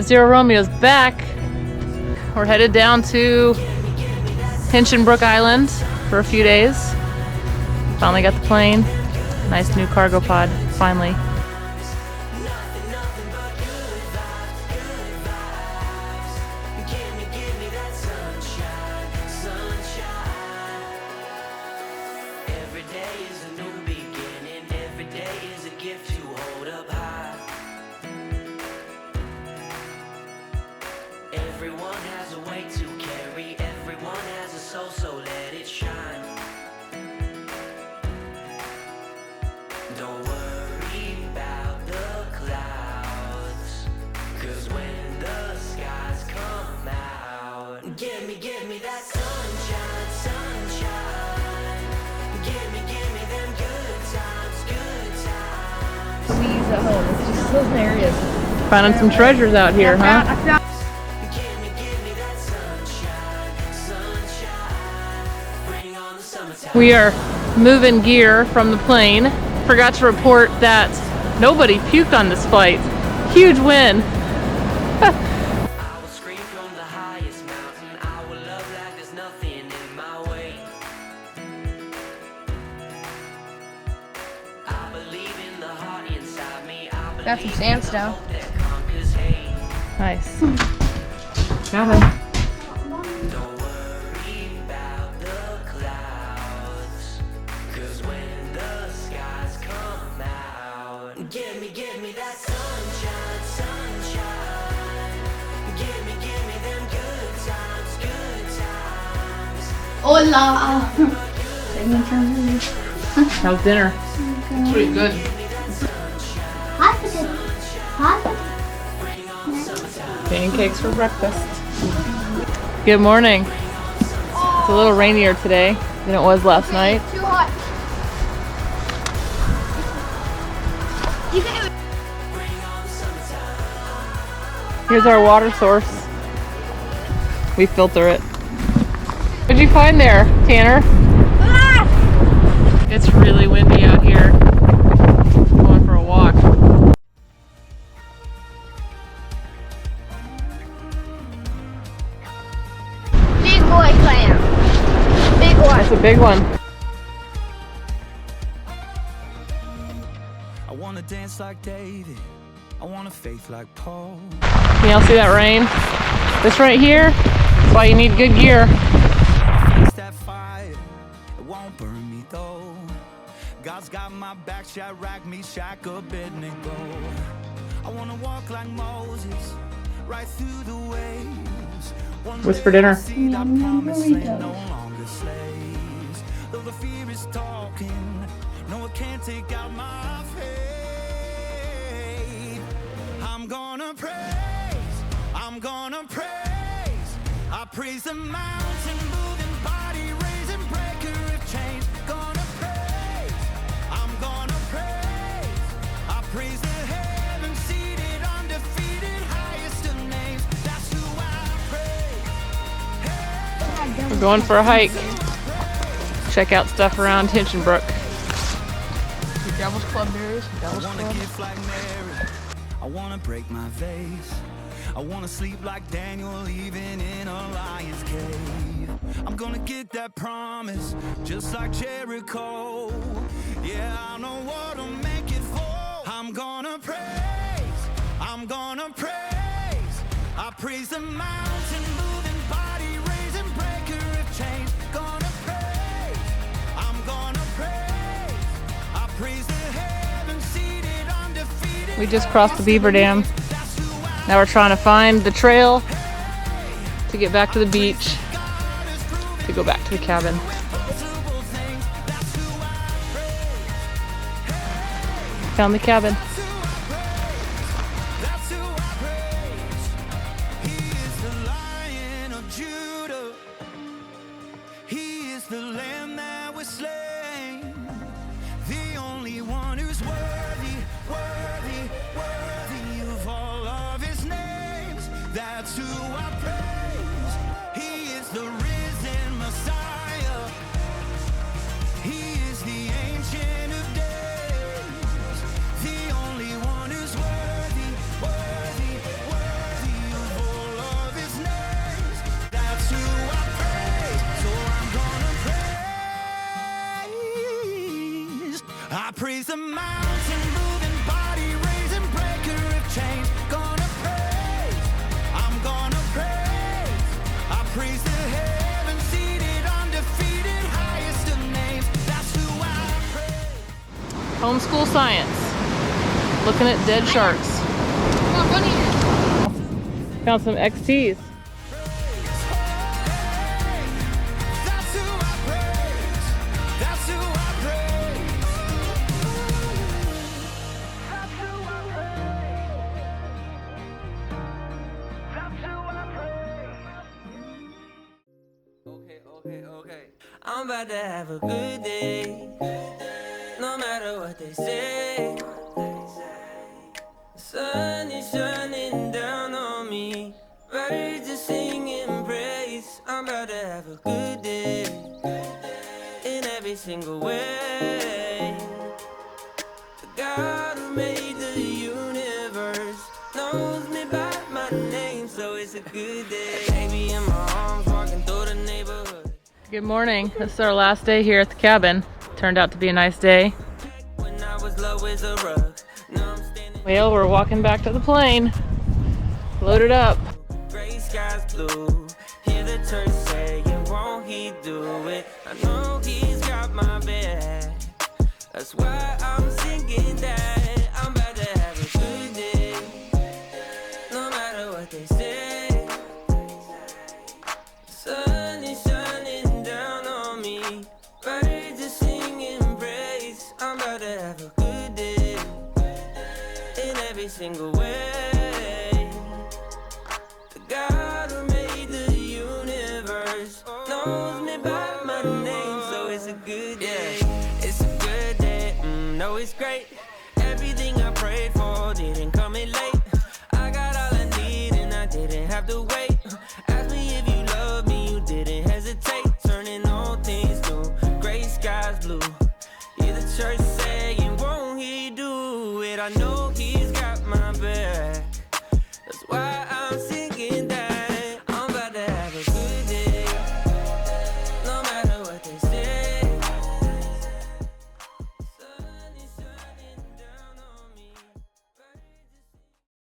Zero Romeo's back. We're headed down to Hinchinbrook Island for a few days. Finally got the plane. Nice new cargo pod, finally. Everyone has a way to carry, everyone has a soul, so let it shine. Don't worry about the clouds, 'cause when the skies come out, give me that sunshine, sunshine. Give me them good times. Squeeze at home. It's just hilarious. Finding some treasures out here, huh? We are moving gear from the plane. Forgot to report that nobody puked on this flight. Huge win. I will scream from the highest mountain. I will love like there's nothing in my way. I believe in the heart inside me. I believe Got some sandstone. that conquers hate. Nice. Got it. Don't worry about the clouds, 'cause when the skies come out, give me that sunshine, sunshine. Give me them good times. Hola. How's dinner? Pretty good. Hot potato. Hot potato. Pancakes for breakfast. Good morning. It's a little rainier today than it was last night. Too hot. You can Here's our water source. We filter it. What'd you find there, Tanner? It's really windy out here. Going for a walk. big boy clam. Big one. That's a big one. I wanna dance like David. I want a faith like Paul. Can y'all see that rain? This right here, that's why you need good gear. It's that fire, it won't burn me though. God's got my back, Shadrach, Meshach, Abednego. I wanna walk like Moses, right through the waves. What's for dinner? No longer slaves. Though the fear is talking, no, it can't take out my faith. I'm gonna praise, I'm gonna praise. I praise the mountain moving, body raising, breaker of chains. Gonna praise, I'm gonna praise. I praise the heaven seated, undefeated, highest of names. That's who I praise. We're going for a hike. Check out stuff around Hinchinbrook. The Devil's Club berries. Devil's I wanna Club. gift like Mary. I wanna break my vase. I wanna sleep like Daniel, even in a lion's cave. I'm gonna get that promise, just like Jericho. Yeah, I know what'll make it fall. I'm gonna praise, I'm gonna praise. I praise the mountain moving, body raising, breaker of chains. Gonna praise, I'm gonna praise. I praise the heaven seated, undefeated. We just crossed the beaver dam. Now we're trying to find the trail to get back to the beach, to go back to the cabin. Found the cabin. That's who I praise. He is the Lion of Judah. He is the Lamb that was slain. The only one who's worthy, worthy, worthy of all of his names. That's who I praise. He is the risen Messiah. He is the Ancient of Days. The only praise the mountain moving, body raising, breaker of chains. Gonna praise, I'm gonna praise. I praise the heaven seated, undefeated, highest of names. That's who I praise. Homeschool science. Looking at dead sharks. Come on, bunny. Found some XTs. That's who I praise. That's who I praise. That's who I praise. That's who I praise. Okay. I'm about to have a good day. No matter what they say. The sun is shining down on me. Birds are singing praise. I'm about to have a good day. In every single way. The God who made the universe knows me by my name, so it's a good day. Baby in my arms, walking through the neighborhood. Good morning. This is our last day here at the cabin. Turned out to be a nice day. When I was low as a rug. Now I'm standing. Well, we're walking back to the plane. Loaded up. Gray skies blue. Hear the church saying, won't he do it? I know he's got my back. That's why I'm singing that. I'm about to have a good day. No matter what they say. The sun is shining down on me. Birds are singing praise. I'm about to have a good day. In every single way. The God who made the universe knows me by my name, so it's a good day. It's a good day, no, it's great.